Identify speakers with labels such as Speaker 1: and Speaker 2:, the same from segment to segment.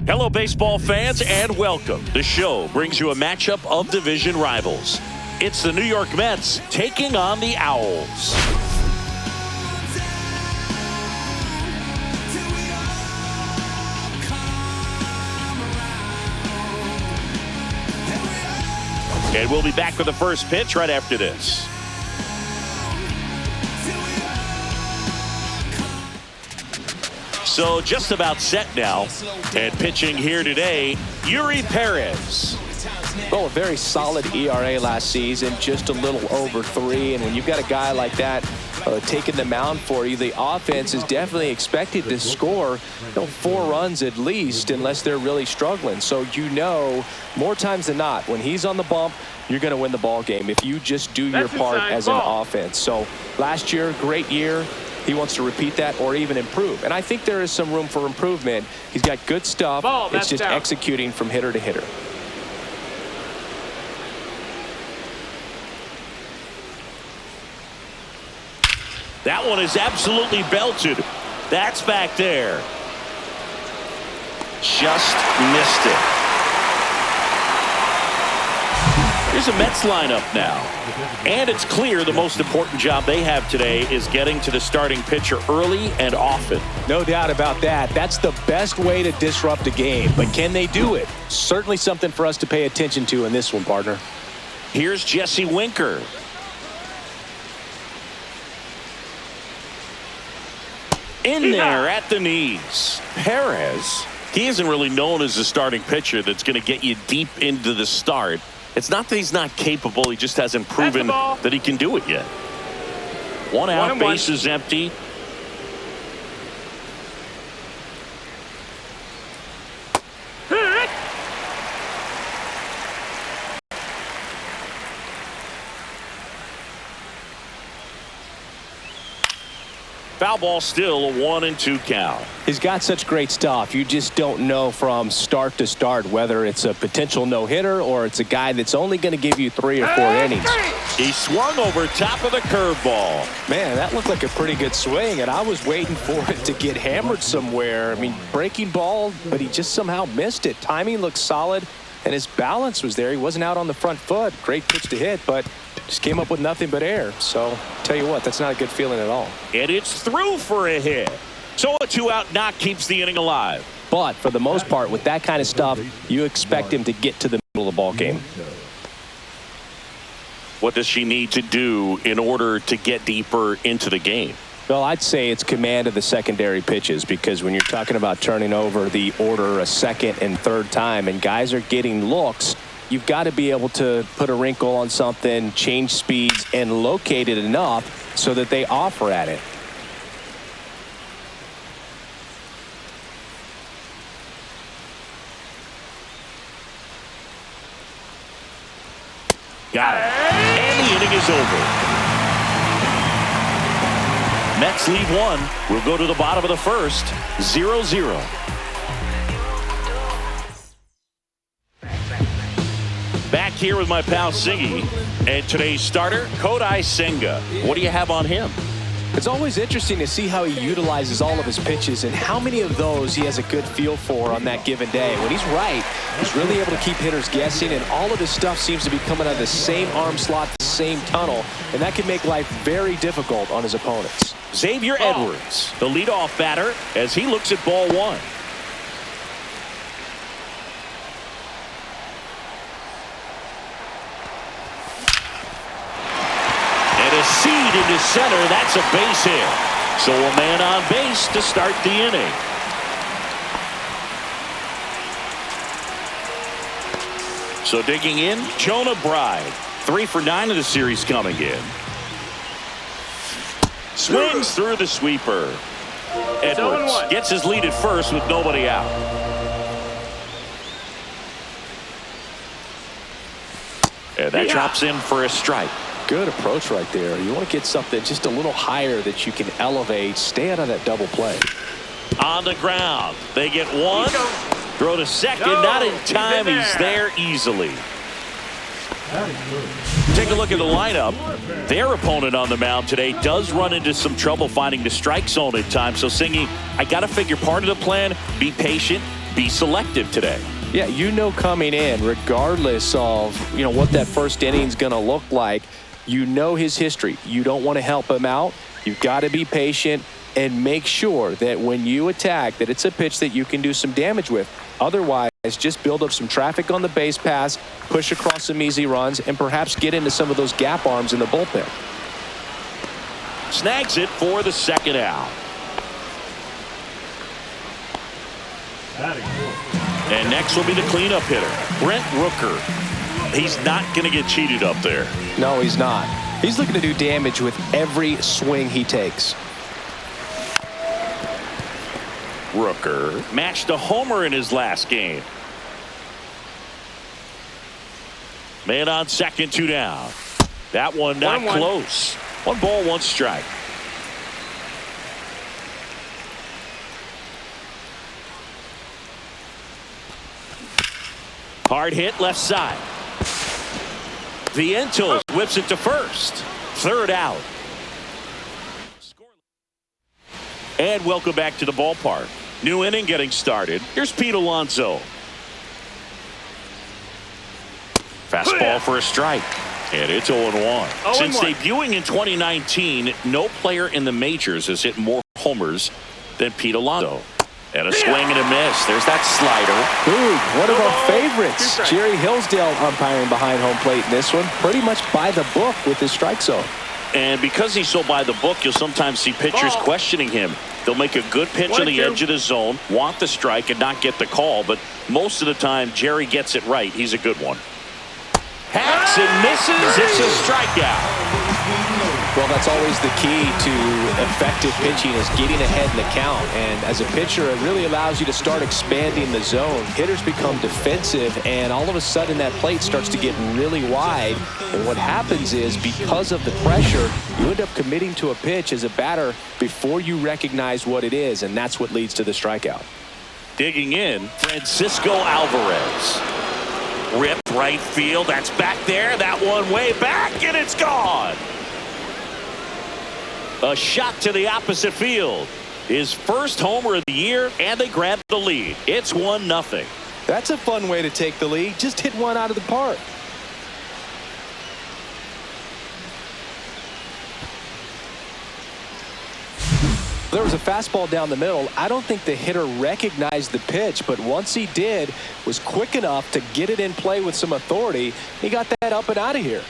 Speaker 1: Hello, baseball fans, and welcome. The show brings you a matchup of division rivals. It's the New York Mets taking on the Owls. And we'll be back with the first pitch right after this. So just about set now, and pitching here today, Yuri Perez.
Speaker 2: Oh, a very solid ERA last season, just a little over 3. And when you've got a guy like that taking the mound for you, the offense is definitely expected to score 4 runs at least, unless they're really struggling. So more times than not, when he's on the bump, you're going to win the ball game if you just do your part as an offense. So last year, great year. He wants to repeat that or even improve. And I think there is some room for improvement. He's got good stuff. It's just executing from hitter to hitter.
Speaker 1: That one is absolutely belted. That's back there. Just missed it. Here's a Mets lineup now. And it's clear the most important job they have today is getting to the starting pitcher early and often.
Speaker 2: No doubt about that. That's the best way to disrupt a game. But can they do it? Certainly something for us to pay attention to in this one, partner.
Speaker 1: Here's Jesse Winker. In there at the knees. Perez, he isn't really known as a starting pitcher that's going to get you deep into the start. It's not that he's not capable. He just hasn't proven that he can do it yet. One out, base is empty. Foul ball, still a 1-2 count.
Speaker 2: He's got such great stuff. You just don't know from start to start whether it's a potential no-hitter or it's a guy that's only going to give you 3 or 4 innings.
Speaker 1: He swung over top of the curveball.
Speaker 2: Man, that looked like a pretty good swing, and I was waiting for it to get hammered somewhere. I mean, breaking ball, but he just somehow missed it. Timing looked solid, and his balance was there. He wasn't out on the front foot. Great pitch to hit, but just came up with nothing but air. So, tell you what, that's not a good feeling at all.
Speaker 1: And it's through for a hit. So a 2-out knock keeps the inning alive.
Speaker 2: But for the most part, with that kind of stuff, you expect him to get to the middle of the ball game.
Speaker 1: What does she need to do in order to get deeper into the game?
Speaker 2: Well, I'd say it's command of the secondary pitches, because when you're talking about turning over the order a second and third time and guys are getting looks, you've got to be able to put a wrinkle on something, change speeds, and locate it enough so that they offer at it.
Speaker 1: Got it. And the inning is over. Mets lead 1. We'll go to the bottom of the first. 0-0. Back here with my pal Siggy, and today's starter, Kodai Senga. What do you have on him?
Speaker 2: It's always interesting to see how he utilizes all of his pitches and how many of those he has a good feel for on that given day. When he's right, he's really able to keep hitters guessing, and all of his stuff seems to be coming out of the same arm slot, the same tunnel, and that can make life very difficult on his opponents.
Speaker 1: Xavier Edwards, the leadoff batter, as he looks at ball 1. And a seed into to center. That's a base hit. So a man on base to start the inning. So digging in, Jonah Bride. 3 for 9 of the series coming in. Swings through the sweeper. Edwards gets his lead at first with nobody out. And that drops in for a strike.
Speaker 2: Good approach right there. You want to get something just a little higher that you can elevate. Stay out of that double play.
Speaker 1: On the ground. They get one. Throw to second. Not in time. He's there easily. Take a look at the lineup. Their opponent on the mound today does run into some trouble finding the strike zone at times. So, Singy, I got to figure part of the plan, be patient, be selective today.
Speaker 2: Yeah, you know coming in, regardless of, what that first inning is going to look like, you know his history. You don't want to help him out. You've got to be patient and make sure that when you attack that it's a pitch that you can do some damage with. Otherwise, just build up some traffic on the base pass, push across some easy runs, and perhaps get into some of those gap arms in the bullpen.
Speaker 1: Snags it for the second out. And next will be the cleanup hitter, Brent Rooker. He's not going to get cheated up there.
Speaker 2: No, he's not. He's looking to do damage with every swing he takes.
Speaker 1: Rooker matched a homer in his last game. Man on second, 2 down. That one not close. 1 ball, 1 strike. Hard hit left side. Vientos whips it to first. 3rd out. And welcome back to the ballpark. New inning getting started. Here's Pete Alonso. Fastball for a strike. And it's 0-1. Since debuting in 2019, no player in the majors has hit more homers than Pete Alonso. And a swing and a miss. There's that slider.
Speaker 2: Ooh, one of our favorites. Jerry Hillsdale umpiring behind home plate in this one. Pretty much by the book with his strike zone.
Speaker 1: And because he's so by the book, you'll sometimes see pitchers questioning him. They'll make a good pitch on the edge of the zone, want the strike, and not get the call. But most of the time, Jerry gets it right. He's a good one. Hacks and misses. It's a strikeout.
Speaker 2: Well, that's always the key to effective pitching is getting ahead in the count. And as a pitcher, it really allows you to start expanding the zone. Hitters become defensive, and all of a sudden that plate starts to get really wide. And what happens is because of the pressure, you end up committing to a pitch as a batter before you recognize what it is, and that's what leads to the strikeout.
Speaker 1: Digging in, Francisco Alvarez. Ripped right field. That's back there. That one way back, and it's gone. A shot to the opposite field. His first homer of the year, and they grab the lead. It's 1-0.
Speaker 2: That's a fun way to take the lead. Just hit one out of the park. There was a fastball down the middle. I don't think the hitter recognized the pitch, but once he did, was quick enough to get it in play with some authority. He got that up and out of here.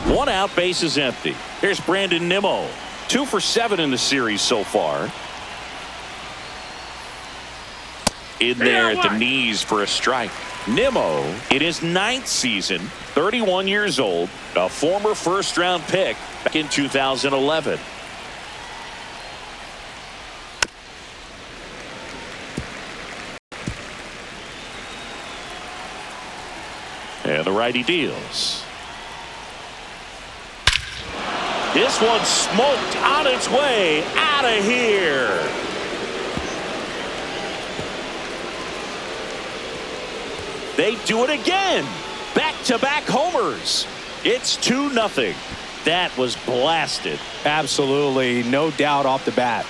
Speaker 1: 1 out, base is empty. Here's Brandon Nimmo. 2 for 7 in the series so far. In there at the knees for a strike. Nimmo, in his 9th season, 31 years old, a former first-round pick back in 2011. And the righty deals. This one smoked on its way out of here. They do it again. Back-to-back homers. It's 2-0. That was blasted.
Speaker 2: Absolutely, no doubt off the bat.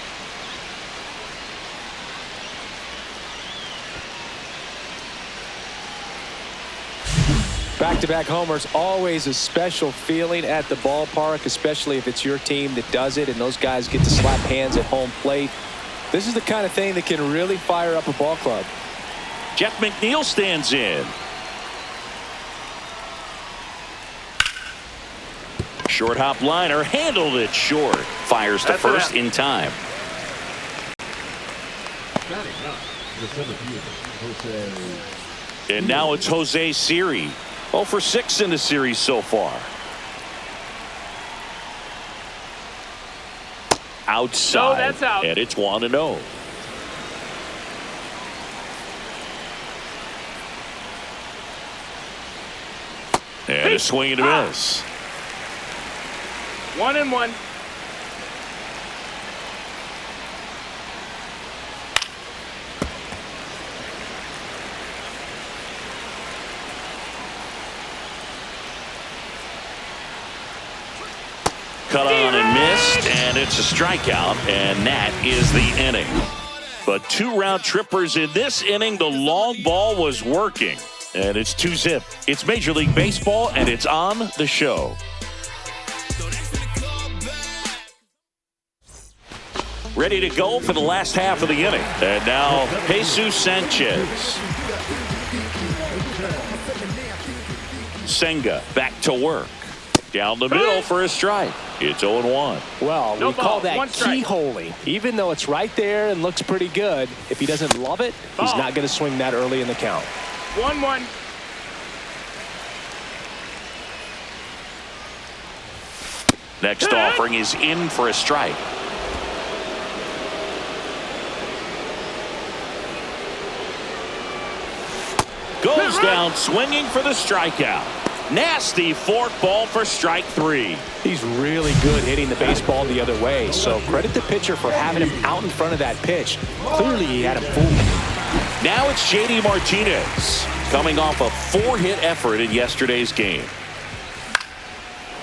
Speaker 2: Back-to-back homers, always a special feeling at the ballpark, especially if it's your team that does it and those guys get to slap hands at home plate. This is the kind of thing that can really fire up a ball club.
Speaker 1: Jeff McNeil stands in. Short hop liner handled it short. Fires to first in time. And now it's Jose Siri. 0 for 6 in the series so far. Outside.
Speaker 3: No, that's out.
Speaker 1: And it's 1-0. And a swing and a miss.
Speaker 3: 1-1.
Speaker 1: Cut on and missed, and it's a strikeout, and that is the inning. But 2 round trippers in this inning. The long ball was working, and it's 2-zip. It's Major League Baseball, and it's on the show. Ready to go for the last half of the inning. And now Jesus Sanchez. Senga back to work. Down the middle for a strike. It's 0-1.
Speaker 2: Well,
Speaker 3: No
Speaker 2: we call
Speaker 3: ball,
Speaker 2: that
Speaker 3: 1 strike.
Speaker 2: keyholing. Even though it's right there and looks pretty good, if he doesn't love it, he's
Speaker 3: Ball.
Speaker 2: not going to swing that early in the count.
Speaker 3: 1-1.
Speaker 1: Next offering is in for a strike. Goes down swinging for the strikeout. Nasty fork ball for strike 3.
Speaker 2: He's really good hitting the baseball the other way, so credit the pitcher for having him out in front of that pitch. Clearly he had him fooled.
Speaker 1: Now it's J.D. Martinez coming off a 4-hit effort in yesterday's game.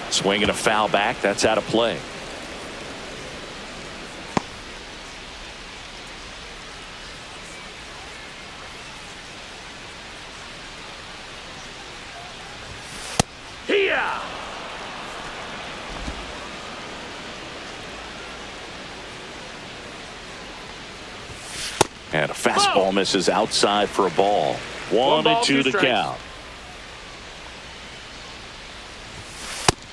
Speaker 1: Swinging a foul back. That's out of play.
Speaker 3: Here.
Speaker 1: And a fastball misses outside for a ball. 1-2 the count.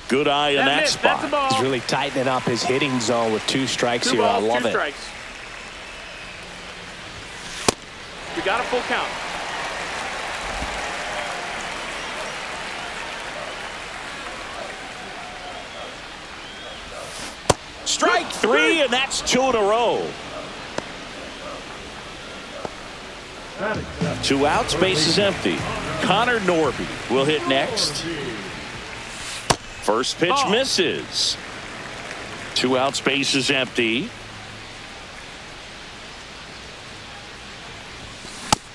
Speaker 1: Good eye in that
Speaker 3: That's a
Speaker 1: spot.
Speaker 3: ball.
Speaker 2: He's really tightening up his hitting zone with 2 strikes
Speaker 3: 2
Speaker 2: here. I
Speaker 3: balls,
Speaker 2: love
Speaker 3: 2
Speaker 2: it.
Speaker 3: strikes. You got a full count.
Speaker 1: Strike 3, and that's 2 in a row. 2 outs, base is empty. Connor Norby will hit next. First pitch misses. 2 outs, base is empty.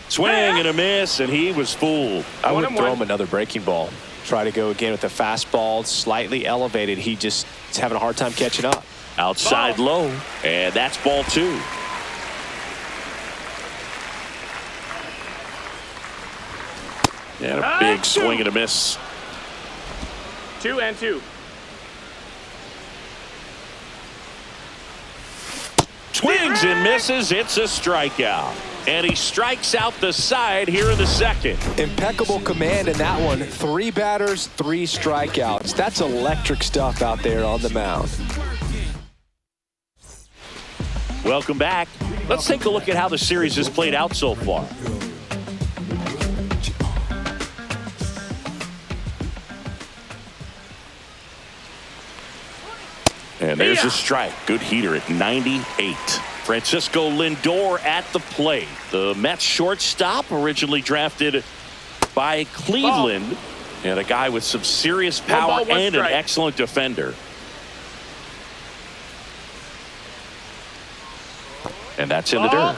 Speaker 1: Swing and a miss, and he was fooled.
Speaker 2: I would
Speaker 3: 1-1.
Speaker 2: throw him another breaking ball. Try to go again with the fastball, slightly elevated. He just is having a hard time catching up.
Speaker 1: Outside low, and that's ball 2. And a big swing and a miss.
Speaker 3: 2-2.
Speaker 1: Swings and misses. It's a strikeout. And he strikes out the side here in the second.
Speaker 2: Impeccable command in that one. 3 batters, 3 strikeouts. That's electric stuff out there on the mound.
Speaker 1: Welcome back. Let's take a look at how the series has played out so far. And there's a strike. Good heater at 98. Francisco Lindor at the plate. The Mets shortstop, originally drafted by Cleveland. And a guy with some serious power
Speaker 3: ball, 1
Speaker 1: and an
Speaker 3: strike.
Speaker 1: excellent defender. And that's in the dirt.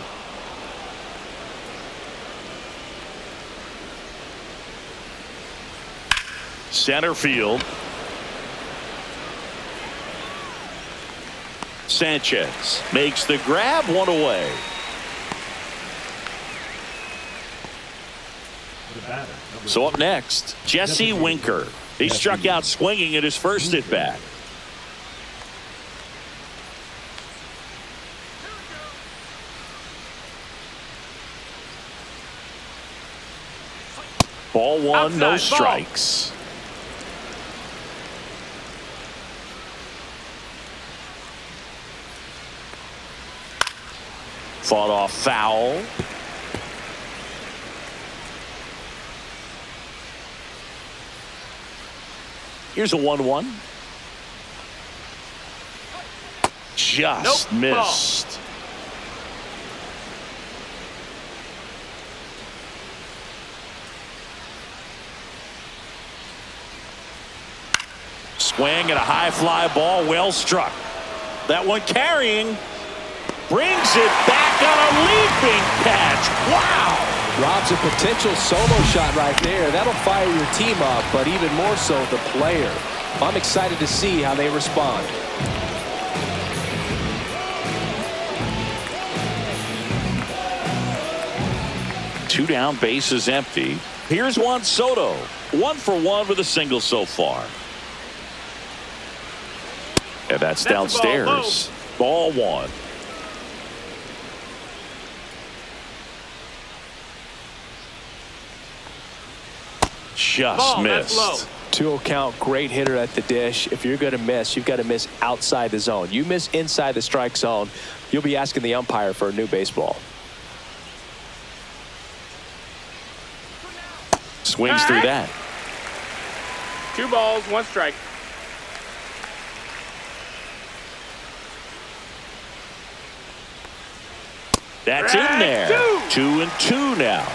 Speaker 1: Center field. Sanchez makes the grab, 1 away. So up next, Jesse Winker. He struck out swinging in his first at bat. Ball 1, no
Speaker 3: Outside, ball.
Speaker 1: strikes. Fought off foul. Here's a 1-1. Just missed. Swing and a high fly ball, well struck. That one carrying. Brings it back on a leaping catch. Wow!
Speaker 2: Robs a potential solo shot right there. That'll fire your team up, but even more so the player. I'm excited to see how they respond.
Speaker 1: Two down, bases empty. Here's Juan Soto. 1 for 1 with a single so far. And that's downstairs. Ball 1. Just missed.
Speaker 2: 2-0 count, great hitter at the dish. If you're going to miss, you've got to miss outside the zone. You miss inside the strike zone, you'll be asking the umpire for a new baseball.
Speaker 1: Swings through that.
Speaker 3: 2 balls, 1 strike.
Speaker 1: That's in there. 2-2 now.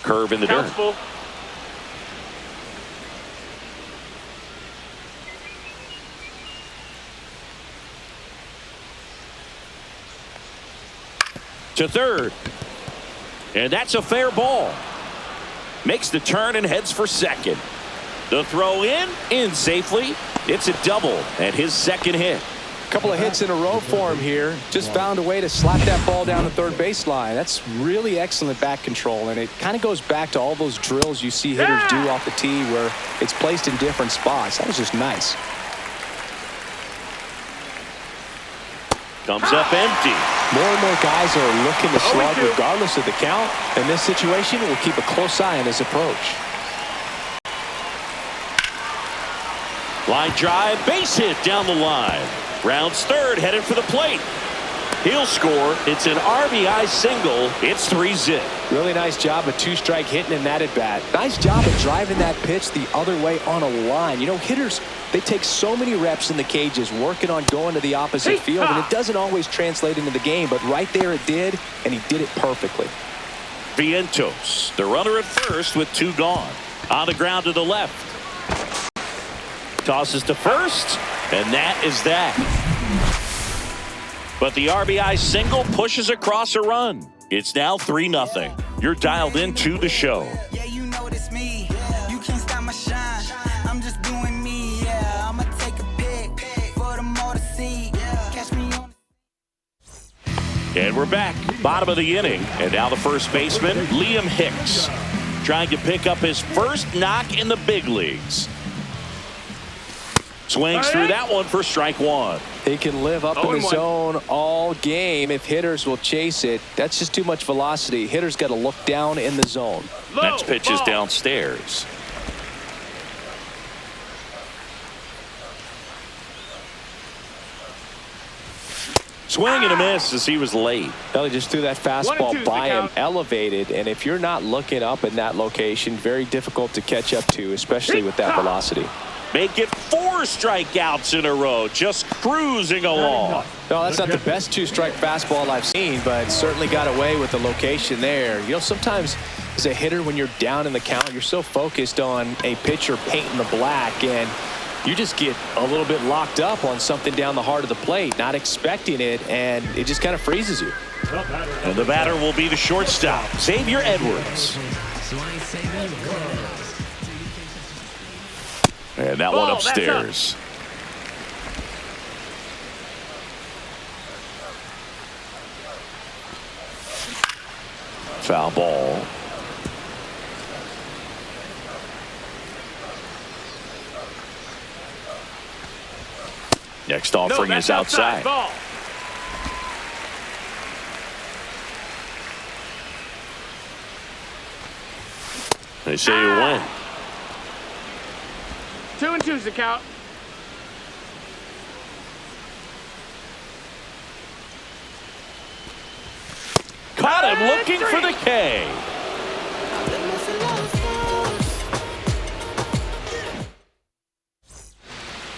Speaker 1: Curve in the dirt.
Speaker 3: Full.
Speaker 1: To third. And that's a fair ball. Makes the turn and heads for second. The throw in safely. It's a double and his second hit.
Speaker 2: A couple of hits in a row for him here. Just found a way to slap that ball down the third baseline. That's really excellent back control, and it kind of goes back to all those drills you see hitters do off the tee where it's placed in different spots. That was just nice.
Speaker 1: Comes up empty.
Speaker 2: More and more guys are looking to slug regardless of the count. In this situation, we'll keep a close eye on his approach.
Speaker 1: Line drive, base hit down the line. Rounds third, headed for the plate. He'll score. It's an RBI single. It's 3-zip.
Speaker 2: Really nice job of 2-strike hitting in that at bat. Nice job of driving that pitch the other way on a line. You know, hitters, they take so many reps in the cages working on going to the opposite field, and it doesn't always translate into the game, but right there it did, and he did it perfectly.
Speaker 1: Vientos, the runner at first with 2 gone. On the ground to the left. Tosses to first, and that is that. But the RBI single pushes across a run. It's now 3-0. You're dialed into the show.
Speaker 4: Yeah, you know it's me. You can't stop my shine. I'm just doing me. Yeah, I'ma take a pic for them all to see. Catch me on.
Speaker 1: And we're back. Bottom of the inning. And now the first baseman, Liam Hicks, trying to pick up his first knock in the big leagues. Swings through that one for strike 1.
Speaker 2: He can live up in the zone all game if hitters will chase it. That's just too much velocity. Hitters got to look down in the zone.
Speaker 1: Next pitch is downstairs. Swing and a miss as he was late.
Speaker 2: He just threw that fastball by him, elevated, and if you're not looking up in that location, very difficult to catch up to, especially with that velocity.
Speaker 1: Make it 4 strikeouts in a row, just cruising along.
Speaker 2: No, that's not the best 2-strike fastball I've seen, but certainly got away with the location there. You know, sometimes as a hitter, when you're down in the count, you're so focused on a pitcher painting the black, and you just get a little bit locked up on something down the heart of the plate, not expecting it, and it just kind of freezes you.
Speaker 1: And the batter will be the shortstop, Xavier Edwards. And that one upstairs. Foul ball. Next offering is outside.
Speaker 3: Ball.
Speaker 1: They say you win.
Speaker 3: 2-2's the count.
Speaker 1: Caught him looking for the K.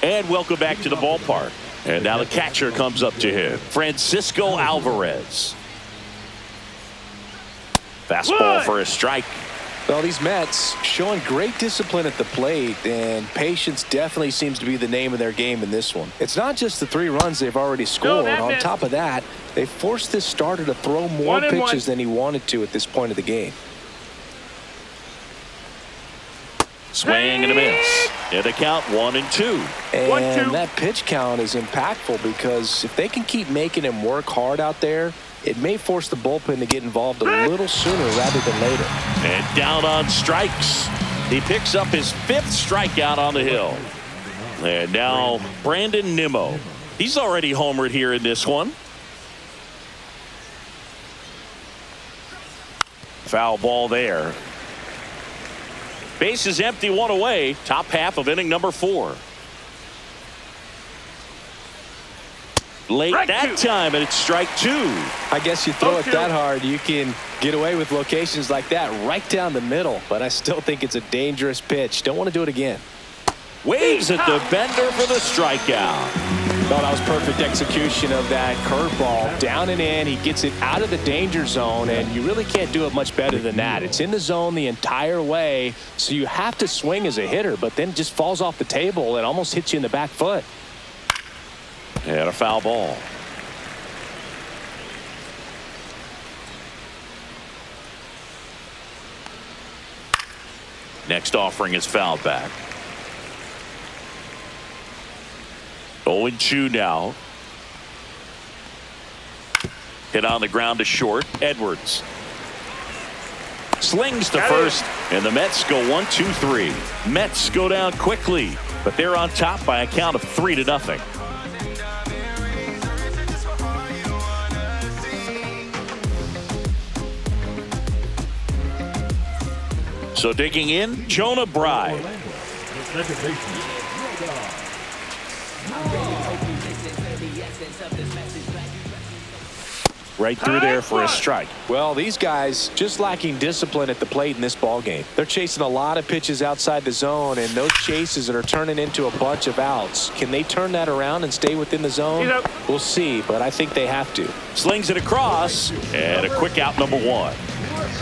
Speaker 1: And welcome back to the ballpark. And now the catcher comes up to him, Francisco Alvarez. Fastball for a strike.
Speaker 2: Well, these Mets showing great discipline at the plate, and patience definitely seems to be the name of their game in this one. It's not just the 3 runs they've already scored. On top of that, they forced this starter to throw more pitches than he wanted to at this point of the game.
Speaker 1: Swing and a miss. And the count 1-2.
Speaker 2: And that pitch count is impactful because if they can keep making him work hard out there, it may force the bullpen to get involved a little sooner rather than later.
Speaker 1: And down on strikes. He picks up his 5th strikeout on the hill. And now Brandon Nimmo. He's already homered here in this one. Foul ball there. Base is empty, 1 away. Top half of inning number 4. Late that time, and it's strike 2.
Speaker 2: I guess you throw it that hard, you can get away with locations like that right down the middle. But I still think it's a dangerous pitch. Don't want to do it again.
Speaker 1: Waves at the bender for the strikeout.
Speaker 2: No, that was perfect execution of that curveball. Down and in, he gets it out of the danger zone, and you really can't do it much better than that. It's in the zone the entire way, so you have to swing as a hitter, but then it just falls off the table and almost hits you in the back foot.
Speaker 1: And a foul ball. Next offering is fouled back. 0-2 now. Hit on the ground to short. Edwards slings to first, and the Mets go 1-2-3. Mets go down quickly, but they're on top by a count of 3-0. So digging in, Jonah Bride. Right through there for a strike.
Speaker 2: Well, these guys just lacking discipline at the plate in this ball game. They're chasing a lot of pitches outside the zone, and those chases that are turning into a bunch of outs. Can they turn that around and stay within the zone? We'll see, but I think they have to.
Speaker 1: Slings it across, and a quick out number 1.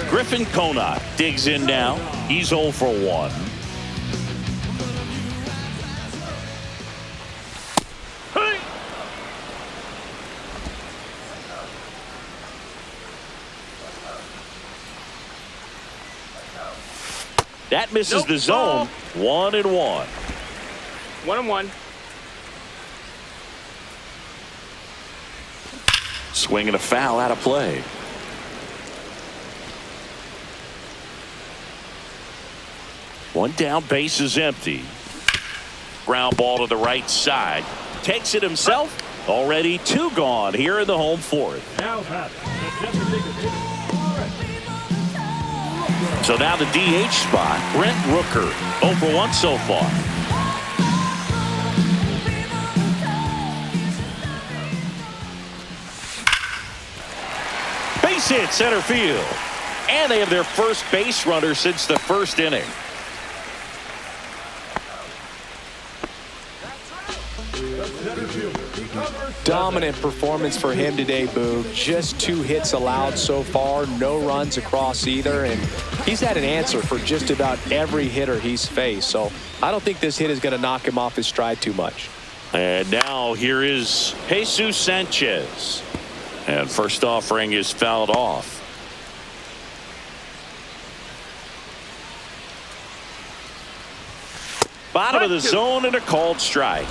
Speaker 1: Griffin Conant digs in now. He's 0 for 1. That misses the zone. 1-1.
Speaker 3: 1-1.
Speaker 1: Swinging a foul out of play. One down, base is empty. Ground ball to the right side. Takes it himself. Already 2 gone here in the home 4th. So now the DH spot, Brent Rooker, 0 for 1 so far. Base hit center field. And they have their first base runner since the first inning.
Speaker 2: Dominant performance for him today, Boog. Just 2 hits allowed so far, no runs across either, and he's had an answer for just about every hitter he's faced. So I don't think this hit is going to knock him off his stride too much.
Speaker 1: And now here is Jesus Sanchez. And first offering is fouled off. Bottom of the zone and a called strike.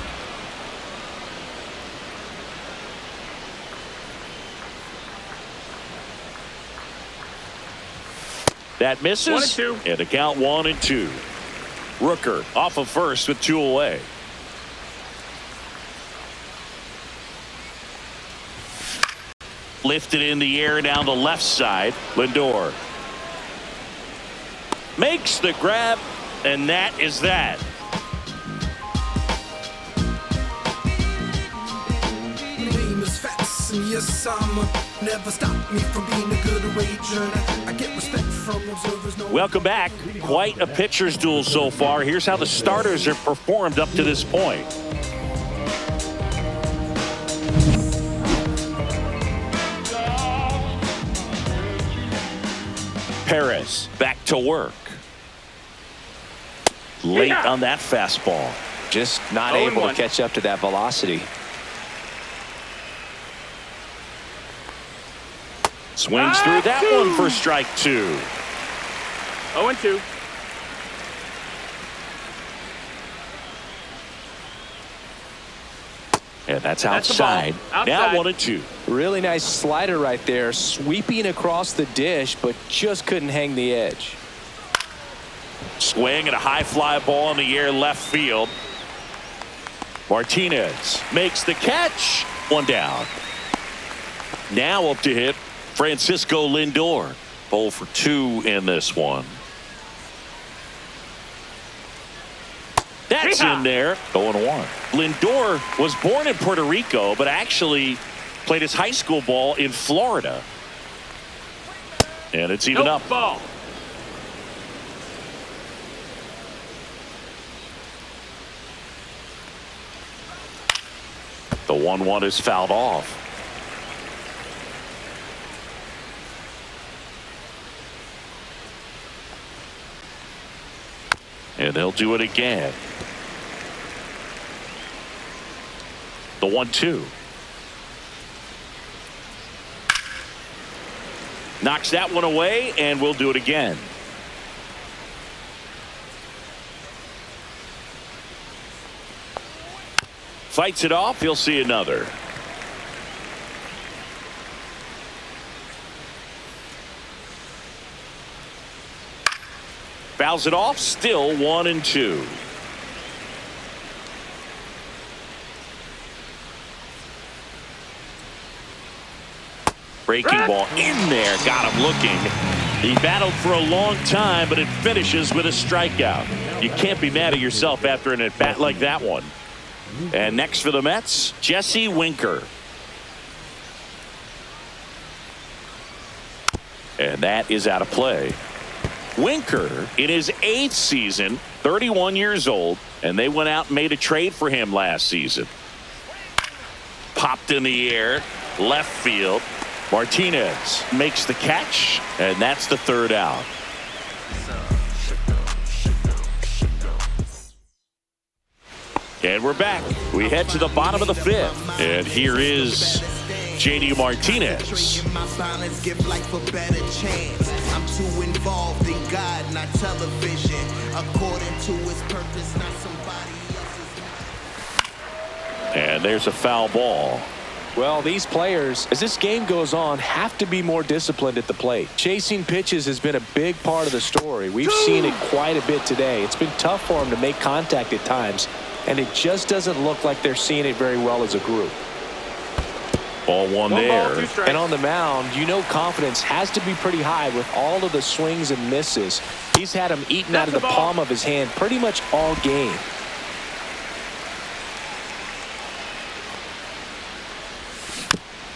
Speaker 1: That misses.
Speaker 3: 1-2.
Speaker 1: And a count 1-2. Rooker off of first with 2 away. Lifted in the air down the left side. Lindor makes the grab, and that is that.
Speaker 5: a summer. Never stop me from being a good rager. I get respect from observers. No.
Speaker 1: Welcome back. Quite a pitcher's duel so far. Here's how the starters have performed up to this point. Perez back to work. Late on that fastball.
Speaker 2: Just not able to catch up to that velocity.
Speaker 1: Swings through that one for strike 2.
Speaker 3: 0-2.
Speaker 1: And that's outside. Now 1-2.
Speaker 2: Really nice slider right there, sweeping across the dish, but just couldn't hang the edge.
Speaker 1: Swing and a high fly ball in the air left field. Martinez makes the catch. One down. Now up to hit Francisco Lindor. 0 for 2 in this one. That's in there. 0-1. Lindor was born in Puerto Rico, but actually played his high school ball in Florida. And it's even up.
Speaker 3: Ball.
Speaker 1: The 1-1 is fouled off. And they'll do it again. The 1-2. Knocks that one away, and we'll do it again. Fights it off. He'll see another. Fouls it off. Still 1-2. Breaking ball in there. Got him looking. He battled for a long time, but it finishes with a strikeout. You can't be mad at yourself after an at-bat like that one. And next for the Mets, Jesse Winker. And that is out of play. Winker in his 8th season, 31 years old, and they went out and made a trade for him last season. Popped in the air, left field. Martinez makes the catch, and that's the 3rd out. And we're back. We head to the bottom of the 5th. And here is JD Martinez.
Speaker 6: I'm too involved in God, not television. According to his purpose, not somebody else's.
Speaker 1: And there's a foul ball.
Speaker 2: Well, these players, as this game goes on, have to be more disciplined at the plate. Chasing pitches has been a big part of the story. We've seen it quite a bit today. It's been tough for them to make contact at times, and it just doesn't look like they're seeing it very well as a group.
Speaker 1: Ball one there.
Speaker 2: And on the mound, you know confidence has to be pretty high with all of the swings and misses. He's had them eaten out of the palm of his hand pretty much all game.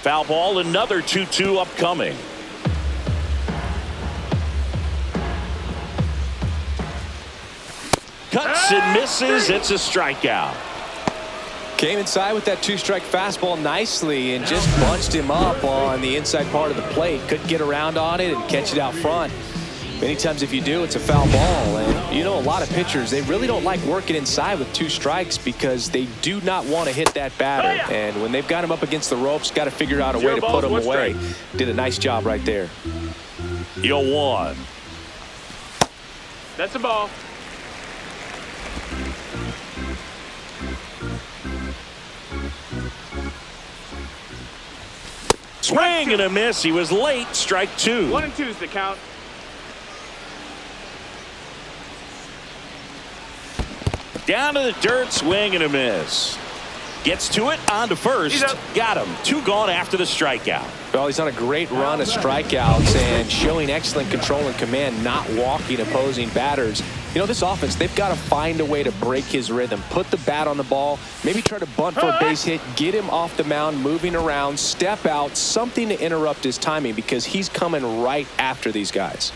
Speaker 1: Foul ball, another 2-2 upcoming. Cuts and misses. It's a strikeout.
Speaker 2: Came inside with that 2-strike fastball nicely and just bunched him up on the inside part of the plate. Couldn't get around on it and catch it out front. Many times if you do, it's a foul ball. And you know, a lot of pitchers, they really don't like working inside with 2 strikes because they do not want to hit that batter. And when they've got him up against the ropes, got to figure out a way to put him away. Did a nice job right there.
Speaker 1: 0-1.
Speaker 3: That's a ball.
Speaker 1: Swing and a miss. He was late. Strike 2.
Speaker 3: 1-2 is the count.
Speaker 1: Down to the dirt. Swing and a miss. Gets to it, on to first.
Speaker 3: He's up.
Speaker 1: Got him. 2 gone after the strikeout.
Speaker 2: Well, he's on a great run of strikeouts and showing excellent control and command, not walking opposing batters. You know, this offense, they've got to find a way to break his rhythm, put the bat on the ball, maybe try to bunt for a base hit, get him off the mound, moving around, step out, something to interrupt his timing because he's coming right after these guys.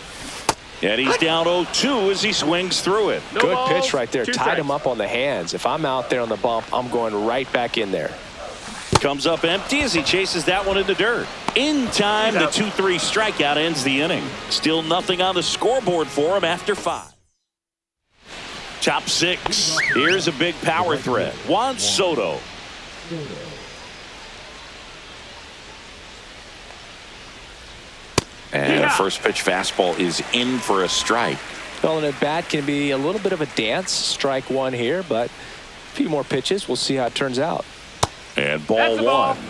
Speaker 1: And he's down 0-2 as he swings through it.
Speaker 3: No
Speaker 2: Good
Speaker 3: balls,
Speaker 2: pitch right there.
Speaker 3: 2
Speaker 2: Tied him
Speaker 3: strikes.
Speaker 2: up on the hands. If I'm out there on the bump, I'm going right back in there.
Speaker 1: Comes up empty as he chases that one in the dirt. In time, the 2-3 strikeout ends the inning. Still nothing on the scoreboard for him after 5. Top 6. Here's a big power threat. Juan Soto. And first pitch fastball is in for a strike.
Speaker 2: Well, and at bat can be a little bit of a dance. Strike one here, but a few more pitches. We'll see how it turns out.
Speaker 1: And ball
Speaker 3: That's the ball.
Speaker 1: 1.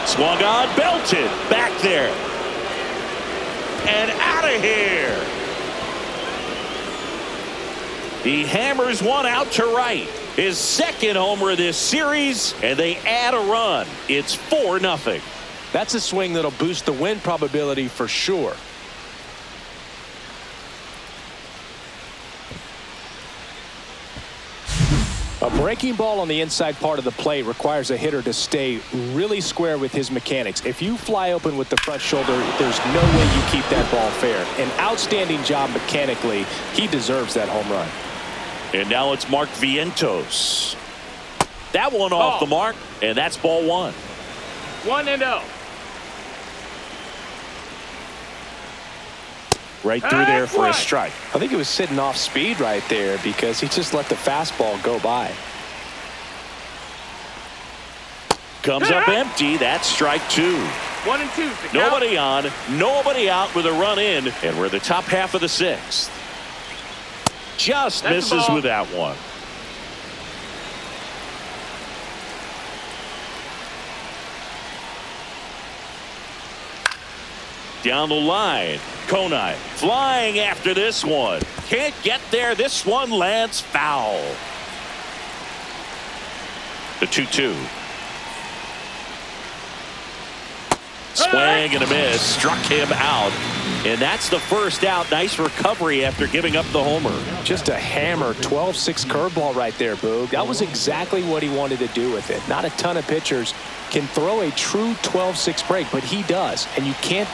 Speaker 1: Swung on, belted. Back there. And out of here. He hammers one out to right. His second homer of this series, and they add a run. It's 4-0.
Speaker 2: That's a swing that'll boost the win probability for sure. A breaking ball on the inside part of the plate requires a hitter to stay really square with his mechanics. If you fly open with the front shoulder, there's no way you keep that ball fair. An outstanding job mechanically. He deserves that home run.
Speaker 1: And now it's Mark Vientos. That one off the mark, and that's ball 1.
Speaker 3: 1-0.
Speaker 1: Right through there for a
Speaker 3: Right.
Speaker 1: strike.
Speaker 2: I think he was sitting off speed right there because he just let the fastball go by.
Speaker 1: Comes up empty. That's strike 2.
Speaker 3: 1-2. The count.
Speaker 1: Nobody on, nobody out with a run in, and we're the top half of the 6th. Just
Speaker 3: That's the
Speaker 1: misses
Speaker 3: ball.
Speaker 1: with that one. Down the line, Konai flying after this one. Can't get there. This one lands foul. The 2-2. Swing and a miss. Struck him out. And that's the first out. Nice recovery after giving up the homer.
Speaker 2: Just a hammer 12-6 curveball right there, Boog. That was exactly what he wanted to do with it. Not a ton of pitchers can throw a true 12-6 break, but he does. And you can't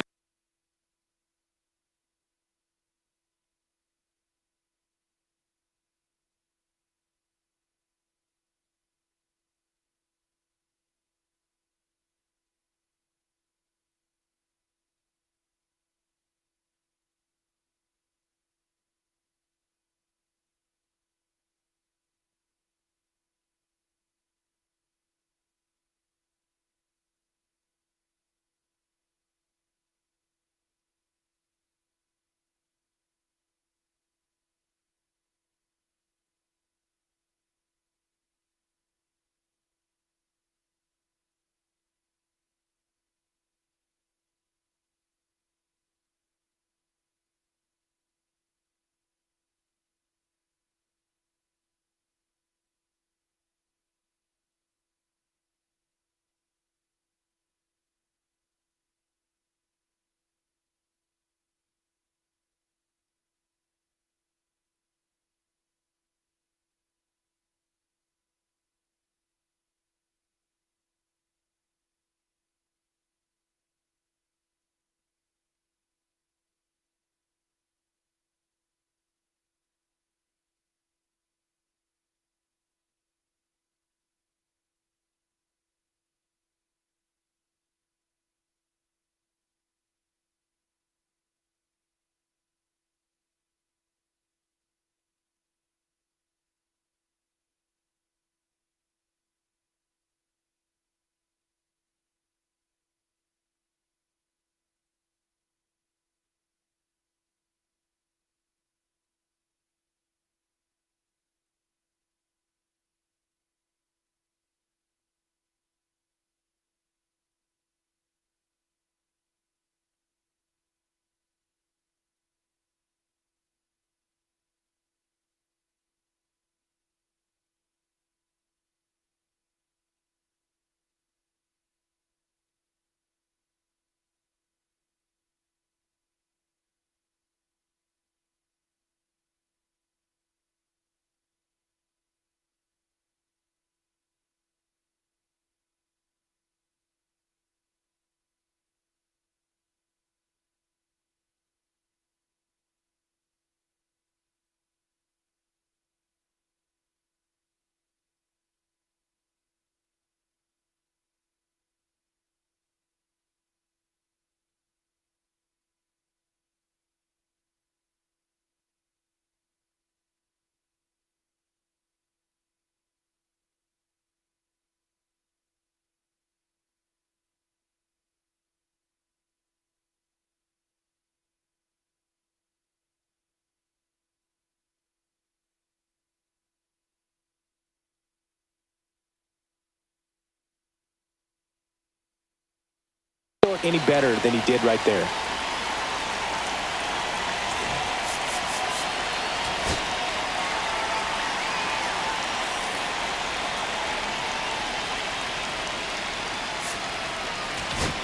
Speaker 2: look any better than he did right there.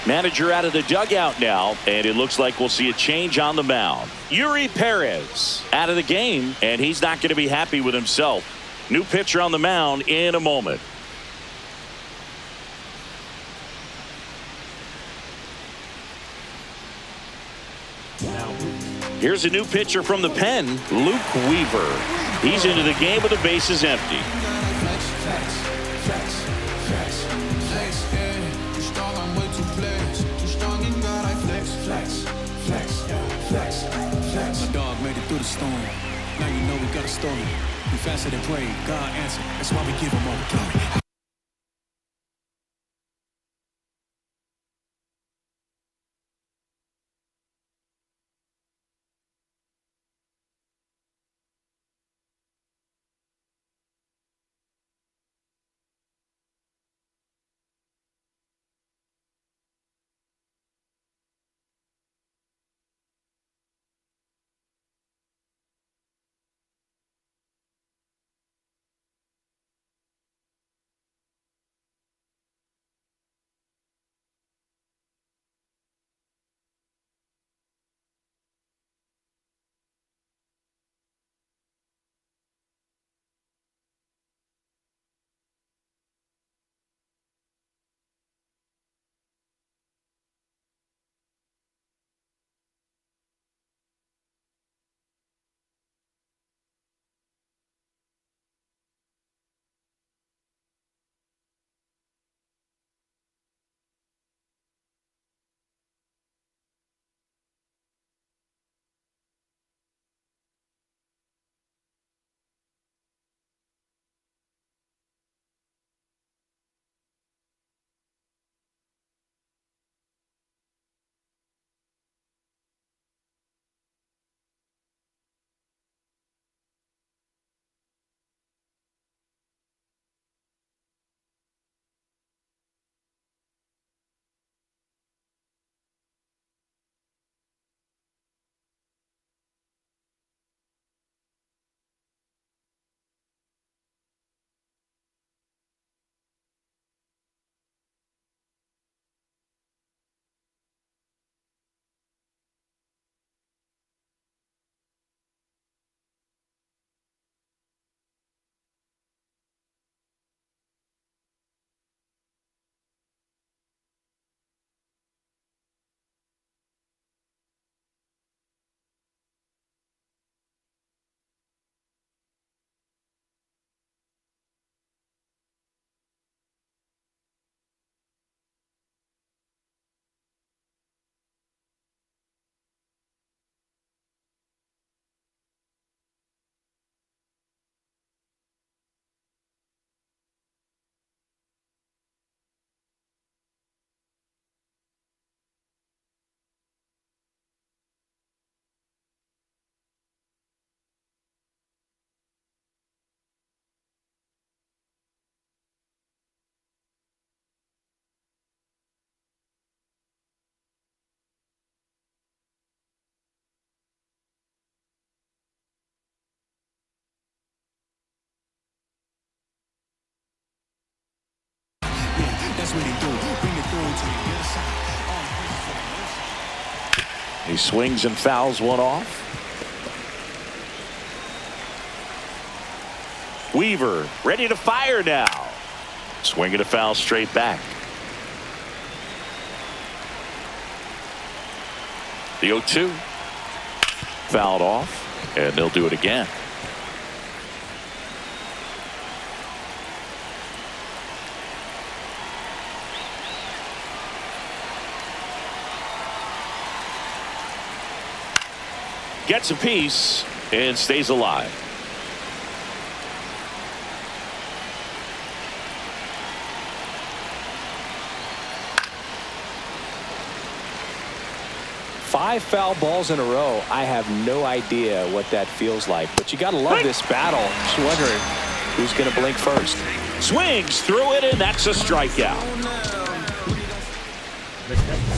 Speaker 1: Manager out of the dugout now, and it looks like we'll see a change on the mound. Yuri Perez out of the game, and he's not going to be happy with himself. New pitcher on the mound in a moment. Here's a new pitcher from the pen, Luke Weaver. He's into the game with the bases empty.
Speaker 7: Through the storm. Now you know we got a story. We fasted and prayed. God answered. That's why we give him all the glory. That's what he do. Bring it through to the other side.
Speaker 1: He swings and fouls one off. Weaver ready to fire now. Swing and a foul straight back. The 0-2 fouled off, and they'll do it again. Gets a piece and stays alive.
Speaker 2: Five foul balls in a row. I have no idea what that feels like, but you got to love this battle. Just wondering who's going to blink first.
Speaker 1: Swings through it, and that's a strikeout.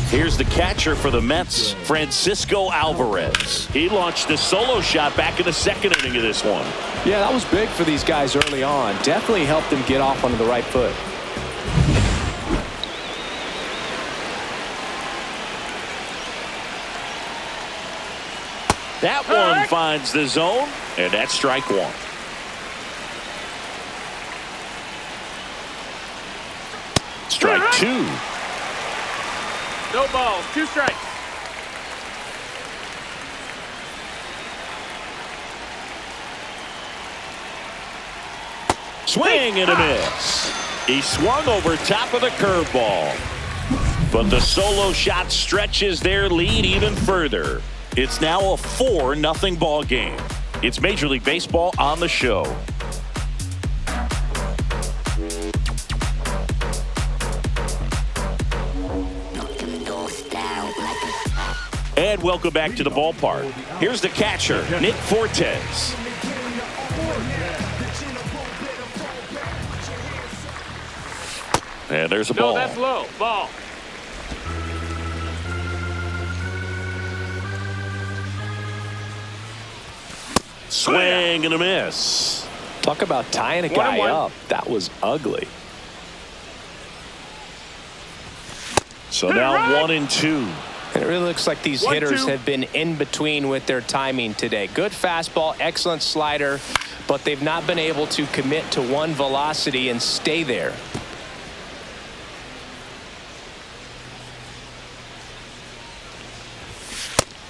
Speaker 1: Here's the catcher for the Mets, Francisco Alvarez. He launched a solo shot back in the second inning of this one.
Speaker 2: Yeah, that was big for these guys early on. Definitely helped them get off onto the right foot.
Speaker 1: That one finds the zone, and that's strike one. Strike two.
Speaker 3: No balls, 2 strikes.
Speaker 1: Swing and a miss. He swung over top of the curveball. But the solo shot stretches their lead even further. It's now a 4-0 ball game. It's Major League Baseball on the show. And welcome back to the ballpark. Here's the catcher, Nick Fortes. And there's a ball.
Speaker 3: No, that's low. Ball.
Speaker 1: Swing and a miss.
Speaker 2: Talk about tying a guy up. That was ugly.
Speaker 1: So now 1-2.
Speaker 2: And it really looks like these hitters have been in between with their timing today. Good fastball, excellent slider, but they've not been able to commit to one velocity and stay there.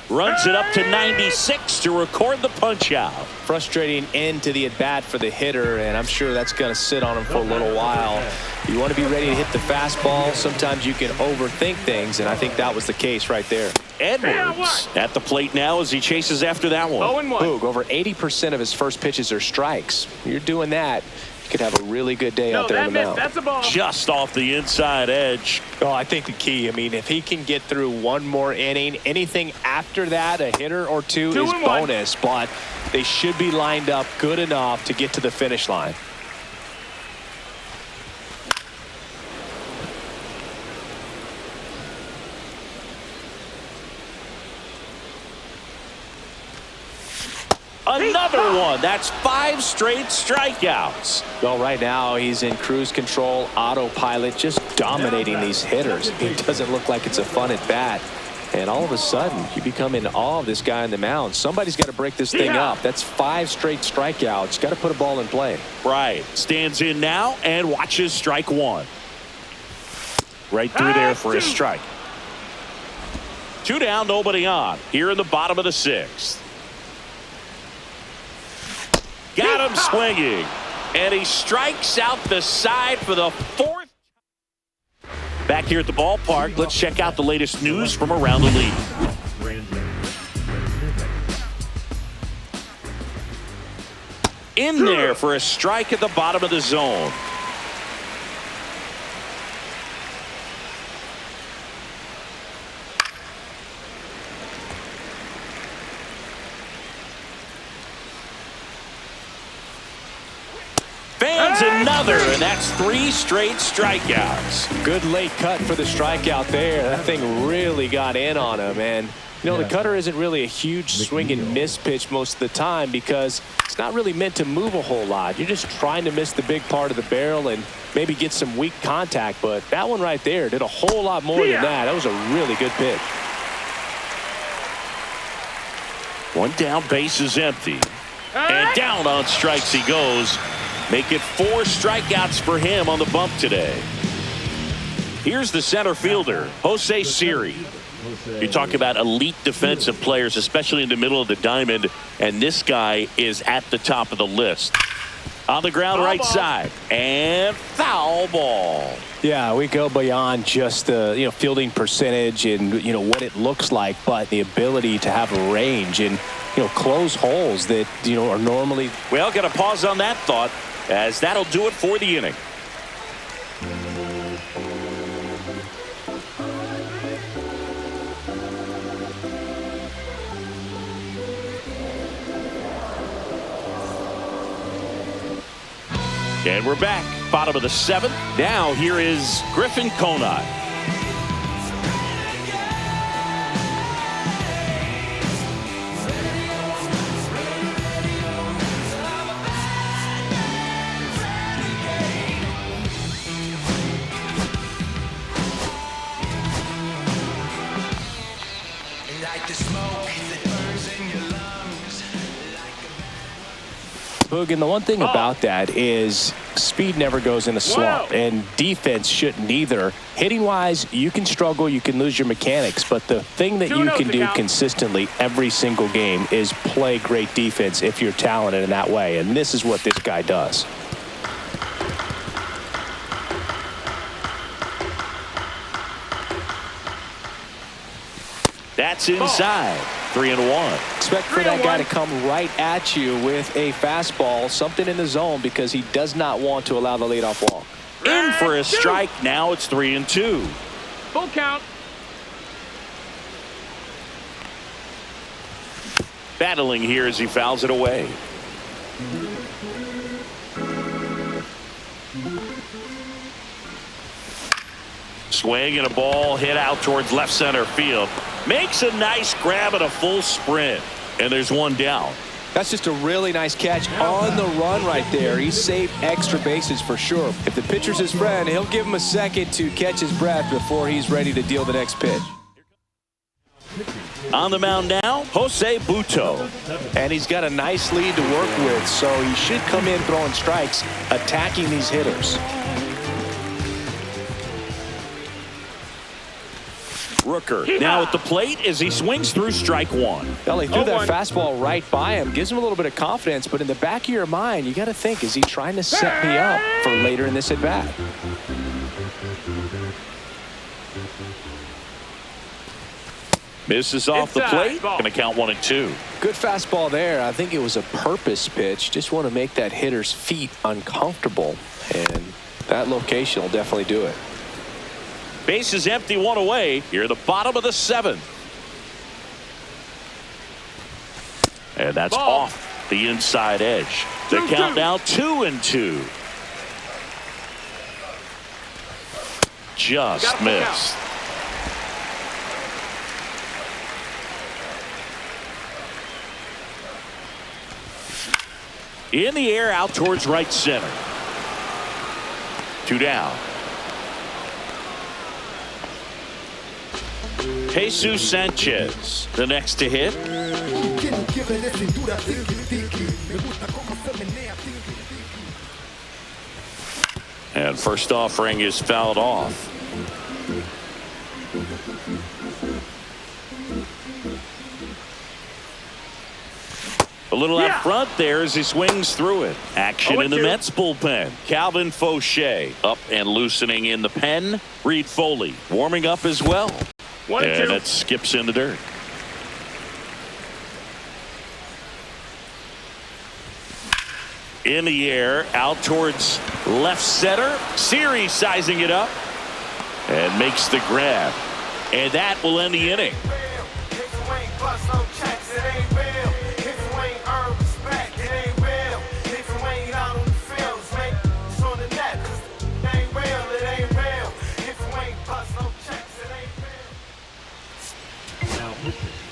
Speaker 1: Runs it up to 96 to record the punch out.
Speaker 2: Frustrating end to the at-bat for the hitter, and I'm sure that's going to sit on him for a little while. You want to be ready to hit the fastball. Sometimes you can overthink things, and I think that was the case right there.
Speaker 1: Edwards at the plate now as he chases after that one.
Speaker 3: 0-1.
Speaker 2: Boog, over 80% of his first pitches are strikes. You're doing that, you could have a really good day out there on the mound.
Speaker 3: That's a ball.
Speaker 1: Just off the inside edge.
Speaker 2: Oh, I think the key, I mean, if he can get through one more inning, anything after that, a hitter or two is bonus, but they should be lined up good enough to get to the finish line.
Speaker 1: Another one. That's 5 straight strikeouts.
Speaker 2: Well, right now he's in cruise control, autopilot, just dominating these hitters. It doesn't look like it's a fun at bat. And all of a sudden, you become in awe of this guy on the mound. Somebody's got to break this thing up. That's 5 straight strikeouts. Got to put a ball in play.
Speaker 1: Right. Stands in now and watches strike one. Right through there for a strike. 2 down, nobody on. Here in the bottom of the 6th. Got him swinging. And he strikes out the side for the 4th. Back here at the ballpark, let's check out the latest news from around the league. In there for a strike at the bottom of the zone. Fans another, and that's 3 straight strikeouts.
Speaker 2: Good late cut for the strikeout there. That thing really got in on him. And, you know, the cutter isn't really a huge swing and miss pitch most of the time because it's not really meant to move a whole lot. You're just trying to miss the big part of the barrel and maybe get some weak contact. But that one right there did a whole lot more than that. That was a really good pitch.
Speaker 1: 1 down, base is empty. And down on strikes he goes. Make it 4 strikeouts for him on the bump today. Here's the center fielder, Jose Siri. You talk about elite defensive players, especially in the middle of the diamond, and this guy is at the top of the list. On the ground, right side, and foul ball.
Speaker 2: Yeah, we go beyond just the fielding percentage and what it looks like, but the ability to have a range and close holes that are normally.
Speaker 1: Well, got to pause on that thought, as that'll do it for the inning. And we're back, bottom of the 7th. Now here is Griffin Conant.
Speaker 2: Boog, and the one thing about that is speed never goes in a slump, and defense shouldn't either. Hitting-wise, you can struggle, you can lose your mechanics, but the thing that you can do consistently every single game is play great defense if you're talented in that way, and this is what this guy does.
Speaker 1: That's inside. 3-1.
Speaker 2: Expect for that guy to come right at you with a fastball, something in the zone, because he does not want to allow the leadoff walk.
Speaker 1: In for a strike. Now it's 3-2.
Speaker 3: Full count.
Speaker 1: Battling here as he fouls it away. Swing and a ball hit out towards left center field. Makes a nice grab and a full sprint. And there's one down.
Speaker 2: That's just a really nice catch on the run right there. He saved extra bases for sure. If the pitcher's his friend, he'll give him a second to catch his breath before he's ready to deal the next pitch.
Speaker 1: On the mound now, Jose Butto.
Speaker 2: And he's got a nice lead to work with, so he should come in throwing strikes, attacking these hitters.
Speaker 1: Rooker now at the plate as he swings through strike one.
Speaker 2: Well, he threw that fastball right by him. Gives him a little bit of confidence, but in the back of your mind, you got to think, is he trying to set me up for later in this at-bat?
Speaker 1: Misses off the plate. Going to count 1-2.
Speaker 2: Good fastball there. I think it was a purpose pitch. Just want to make that hitter's feet uncomfortable, and that location will definitely do it.
Speaker 1: Base is empty, one away. Here at the bottom of the seventh. And that's off the inside edge. The count now 2-2. Just missed. In the air out towards right center. 2 down. Jesus Sanchez, the next to hit. And first offering is fouled off. A little out front there as he swings through it. Action in the Mets bullpen. Calvin Fauché up and loosening in the pen. Reed Foley warming up as well. And it skips in the dirt. In the air, out towards left center. Series sizing it up and makes the grab. And that will end the inning.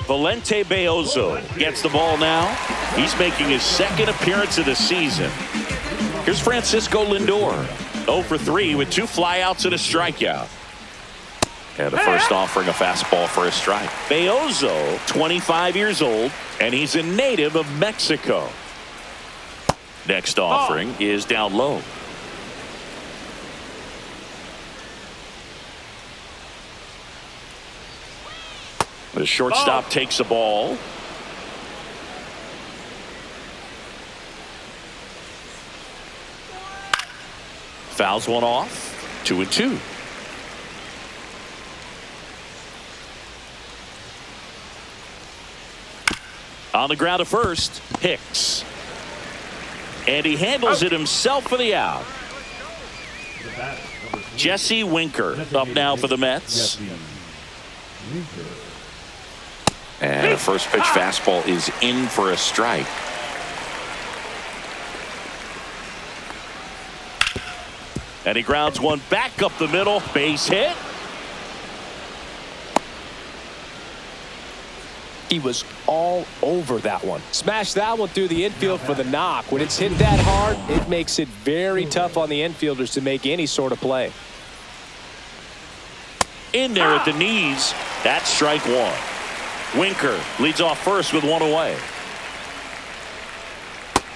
Speaker 1: Valente Beozo gets the ball now. He's making his second appearance of the season. Here's Francisco Lindor. 0 for 3 with 2 flyouts and a strikeout. And the first offering a fastball for a strike. Beozo, 25 years old, and he's a native of Mexico. Next offering is down low. The shortstop takes the ball. Fouls one off. 2-2. On the ground to first, Hicks. And he handles it himself for the out. Jesse Winker up now for the Mets. And a first pitch fastball is in for a strike. And he grounds one back up the middle. Base hit.
Speaker 2: He was all over that one. Smashed that one through the infield for the knock. When it's hit that hard, it makes it very tough on the infielders to make any sort of play.
Speaker 1: In there at the knees. That's strike one. Winker leads off first with one away.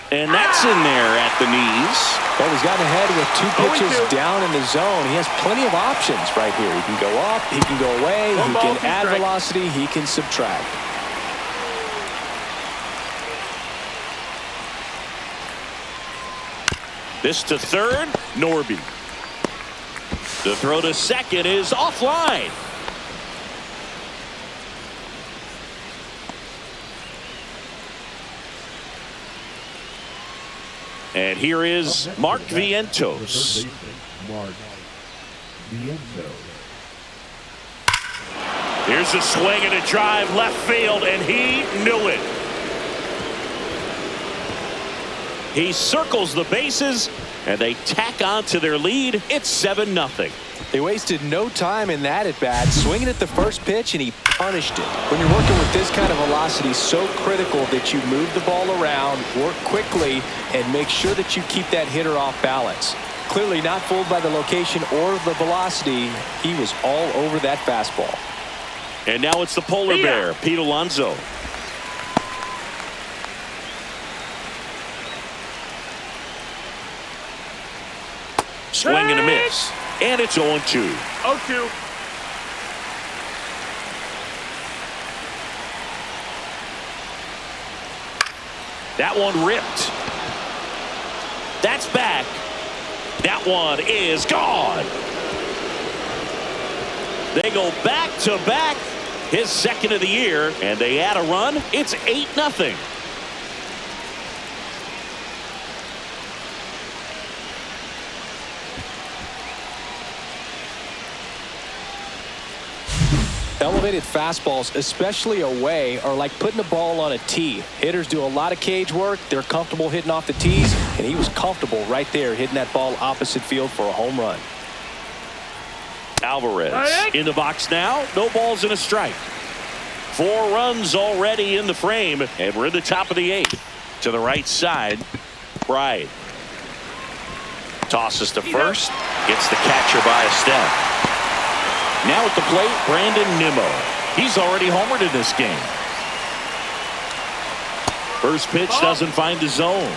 Speaker 1: And that's in there at the knees.
Speaker 2: Well, he's gotten ahead with 2 pitches
Speaker 3: 0-2.
Speaker 2: down in the zone. He has plenty of options right here. He can go up, he can go away,
Speaker 3: One
Speaker 2: he
Speaker 3: ball,
Speaker 2: can
Speaker 3: 2
Speaker 2: add
Speaker 3: strikes.
Speaker 2: velocity, he can subtract.
Speaker 1: This to third, Norby. The throw to second is offline. And here is Mark Vientos.
Speaker 5: Mark Vientos.
Speaker 1: Here's a swing and a drive left field, and he knew it. He circles the bases, and they tack on to their lead. It's 7-0.
Speaker 2: They wasted no time in that at bat, swinging at the first pitch, and he punished it. When you're working with this kind of velocity, so critical that you move the ball around, work quickly, and make sure that you keep that hitter off balance. Clearly not fooled by the location or the velocity. He was all over that fastball.
Speaker 1: And now it's the polar bear, Pete Alonso. Swing and a miss. And it's 0-2.
Speaker 3: 0-2.
Speaker 1: That one ripped. That's back. That one is gone. They go back to back. His second of the year, and they add a run. It's 8-0.
Speaker 2: Elevated fastballs, especially away, are like putting the ball on a tee. Hitters do a lot of cage work. They're comfortable hitting off the tees, and he was comfortable right there hitting that ball opposite field for a home run.
Speaker 1: Alvarez in the box now. No balls and a strike. 4 runs already in the frame, and we're in the top of the 8th. To the right side, Bride tosses to first. Gets the catcher by a step. Now at the plate, Brandon Nimmo. He's already homered in this game. First pitch doesn't find the zone.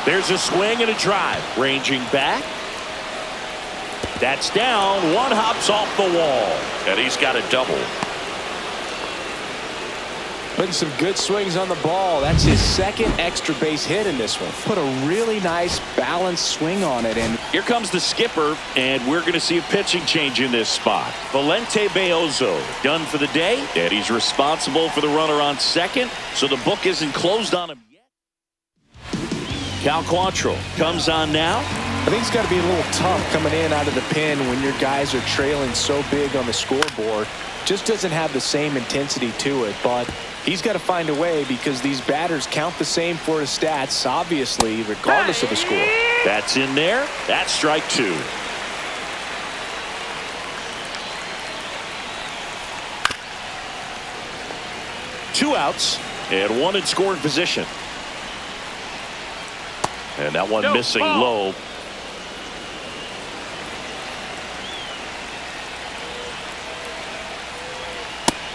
Speaker 1: There's a swing and a drive. Ranging back. That's down. One hops off the wall. And he's got a double.
Speaker 2: Putting some good swings on the ball. That's his second extra base hit in this one. Put a really nice balanced swing on it. And
Speaker 1: here comes the skipper, and we're going to see a pitching change in this spot. Valente Beozo done for the day, and he's responsible for the runner on second, so the book isn't closed on him yet. Cal Quantrill comes on now.
Speaker 2: I think it's got to be a little tough coming in out of the pen when your guys are trailing so big on the scoreboard. Just doesn't have the same intensity to it, but he's got to find a way because these batters count the same for his stats, obviously, regardless of the score.
Speaker 1: That's in there. That's strike 2. Two outs and one in scoring position. And that one missing low.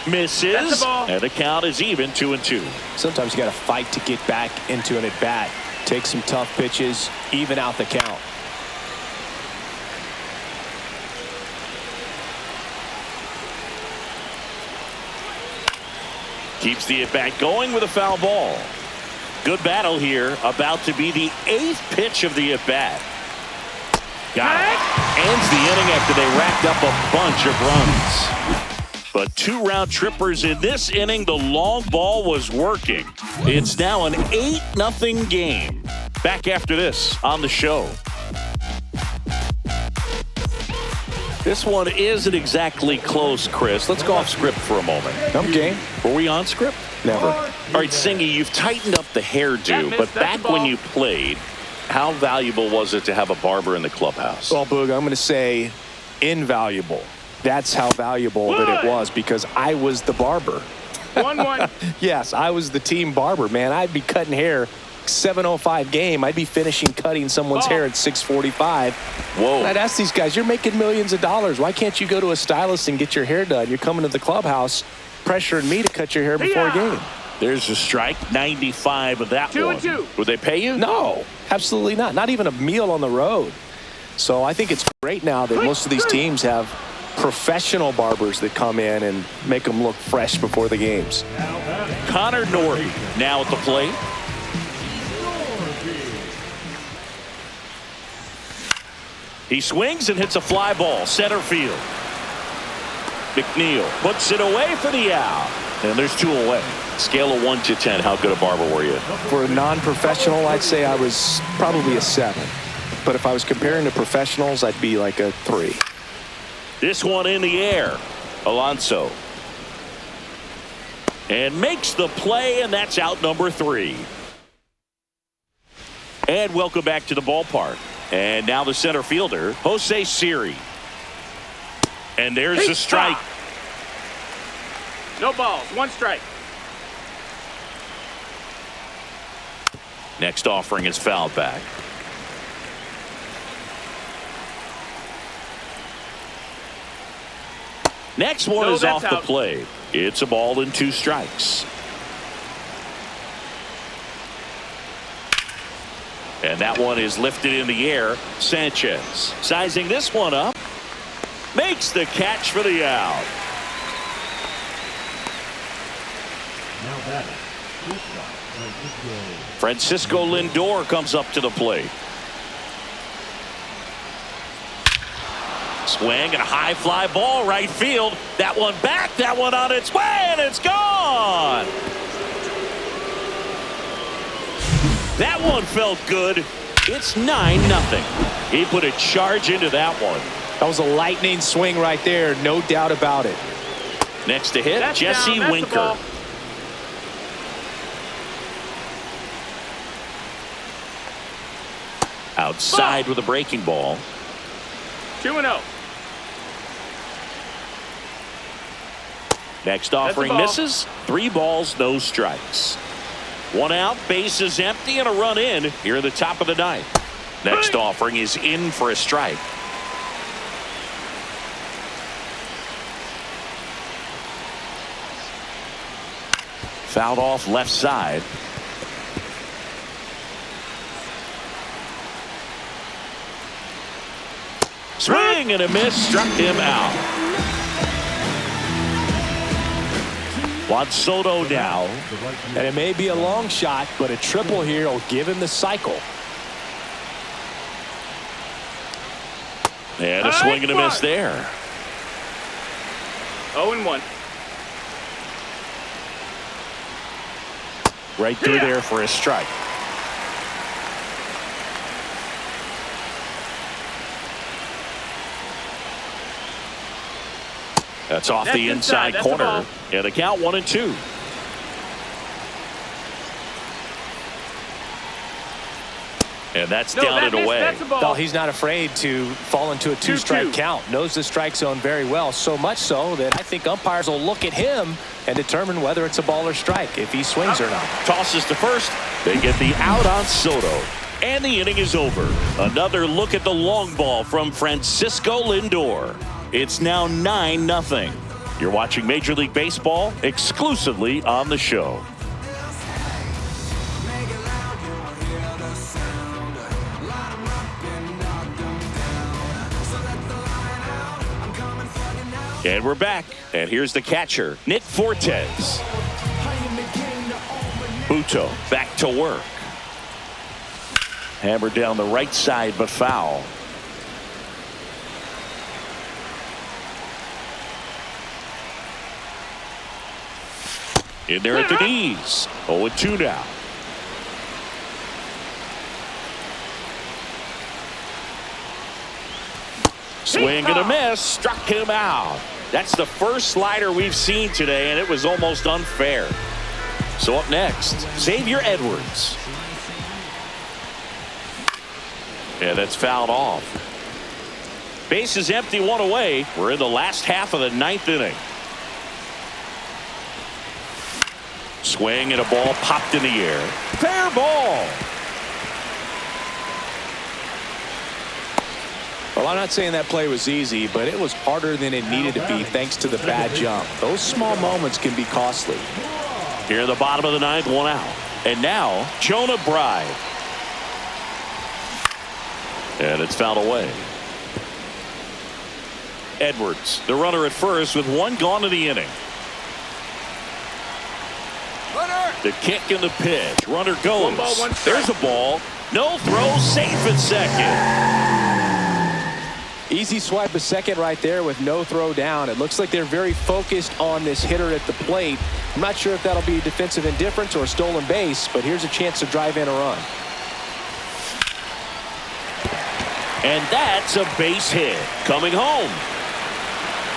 Speaker 1: Misses, and the count is even 2-2.
Speaker 2: Sometimes you got to fight to get back into an at-bat. Take some tough pitches, even out the count.
Speaker 1: Keeps the at-bat going with a foul ball. Good battle here. About to be the 8th pitch of the at-bat. Got it. Ends the inning after they racked up a bunch of runs. But 2 round trippers in this inning. The long ball was working. It's now an 8-0 game. Back after this on the show. This one isn't exactly close, Chris. Let's go off script for a moment.
Speaker 2: I'm game.
Speaker 1: Were we on script?
Speaker 2: Never.
Speaker 1: All right, Singy, you've tightened up the hairdo, but back when you played, how valuable was it to have a barber in the clubhouse?
Speaker 2: Well, Boog, I'm going to say invaluable. That's how valuable that it was because I was the barber.
Speaker 3: 1-1.
Speaker 2: Yes, I was the team barber, man. I'd be cutting hair 7:05 game. I'd be finishing cutting someone's hair at 6:45.
Speaker 1: Whoa.
Speaker 2: And I'd ask these guys, you're making millions of dollars. Why can't you go to a stylist and get your hair done? You're coming to the clubhouse. pressuring me to cut your hair before a game.
Speaker 1: There's a strike, 95 of that
Speaker 3: 2
Speaker 1: one.
Speaker 3: and 2.
Speaker 1: Would they pay you?
Speaker 2: No, absolutely not. Not even a meal on the road. So I think it's great now that most of these teams have professional barbers that come in and make them look fresh before the games.
Speaker 1: Connor Norby now at the plate. He swings and hits a fly ball, center field. McNeil puts it away for the out. And there's 2 away. Scale of 1 to 10, how good a barber were you?
Speaker 2: For a non-professional, I'd say I was probably a 7. But if I was comparing to professionals, I'd be like a 3.
Speaker 1: This one in the air. Alonso. And makes the play, and that's out number 3. And welcome back to the ballpark. And now the center fielder, Jose Siri. And there's a strike.
Speaker 3: No balls. 1 strike.
Speaker 1: Next offering is fouled back. Next one is off the plate. It's a ball and 2 strikes. And that one is lifted in the air. Sanchez sizing this one up. Makes the catch for the out. Francisco Lindor comes up to the plate. Swing and a high fly ball right field. That one back, that one on its way, and it's gone. That one felt good. It's 9-0. He put a charge into that one.
Speaker 2: That was a lightning swing right there, no doubt about it.
Speaker 1: Next to hit,
Speaker 3: That's
Speaker 1: Jesse
Speaker 3: down,
Speaker 1: Winker. Outside with a breaking ball.
Speaker 3: 2-0.
Speaker 1: Next offering misses. 3 balls, no strikes. 1 out, bases empty, and a run in here in the top of the 9th. Next offering is in for a strike. Fouled off left side. Swing and a miss, struck him out. Juan Soto now.
Speaker 2: And it may be a long shot, but a triple here will give him the cycle.
Speaker 1: And a swing and a miss there.
Speaker 3: 0-1.
Speaker 1: Right through there for a strike. That's off the inside corner. And the count 1-2. And that's down and away.
Speaker 2: Well, he's not afraid to fall into a 2-strike count. Knows the strike zone very well. So much so that I think umpires will look at him and determine whether it's a ball or strike, if he swings or not.
Speaker 1: Tosses to first. They get the out on Soto. And the inning is over. Another look at the long ball from Francisco Lindor. It's now 9-0. You're watching Major League Baseball exclusively on the show. And we're back. And here's the catcher, Nick Fortes. Buto back to work. Hammered down the right side, but foul. In there at the knees. 0-2 now. Swing and a miss. Struck him out. That's the first slider we've seen today, and it was almost unfair. So up next, Xavier Edwards. And that's fouled off. Base is empty, 1 away. We're in the last half of the 9th inning. Swing and a ball popped in the air. Fair ball.
Speaker 2: Well, I'm not saying that play was easy, but it was harder than it needed to be thanks to the bad jump. Those small moments can be costly.
Speaker 1: Here in the bottom of the ninth, 1 out. And now, Jonah Bride. And it's fouled away. Edwards, the runner at first with 1 gone in the inning. The kick and the pitch. Runner goes.
Speaker 3: 1 ball, 1 strike.
Speaker 1: There's a ball. No throw. Safe at second.
Speaker 2: Easy swipe of second right there with no throw down. It looks like they're very focused on this hitter at the plate. I'm not sure if that'll be defensive indifference or a stolen base, but here's a chance to drive in a run.
Speaker 1: And that's a base hit. Coming home.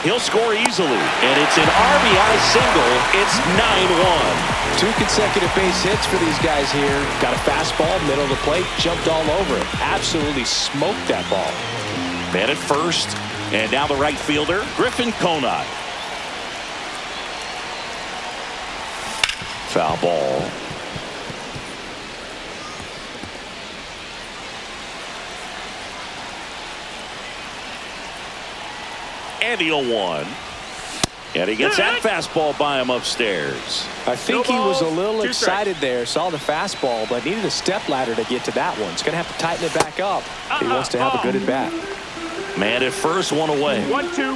Speaker 1: He'll score easily. And it's an RBI single. It's 9-1.
Speaker 2: 2 consecutive base hits for these guys here. Got a fastball, middle of the plate, jumped all over it. Absolutely smoked that ball.
Speaker 1: Man at first. And now the right fielder, Griffin Conant. Foul ball. And the 0-1. And he gets that fastball by him upstairs.
Speaker 2: I think he was a little
Speaker 3: 2
Speaker 2: excited there, saw the fastball, but needed a step ladder to get to that one. He's going to have to tighten it back up. He wants to have a good at bat.
Speaker 1: Man at first, 1 away.
Speaker 3: 1-2.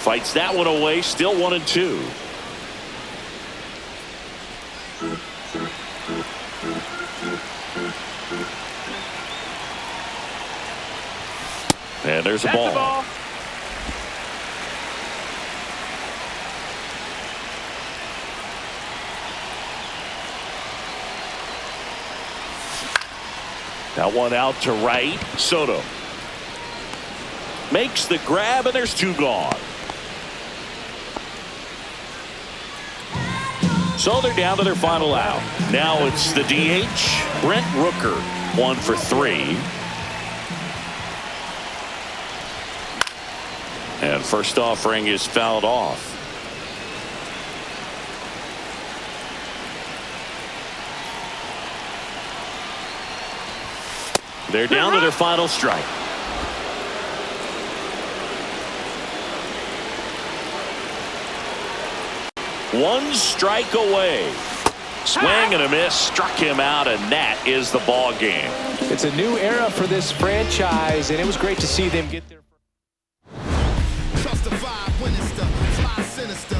Speaker 1: Fights that one away, still 1-2. And there's a
Speaker 3: That's
Speaker 1: ball.
Speaker 3: the ball.
Speaker 1: That one out to right. Soto makes the grab, and there's 2 gone. So they're down to their final out. Now it's the DH, Brent Rooker, 1 for 3. And first offering is fouled off. They're down to their final strike. One strike away. Swing and a miss, struck him out, and that is the ball game.
Speaker 2: It's a new era for this franchise, and it was great to see them get there.
Speaker 6: Trust the vibe when it's the fly sinister.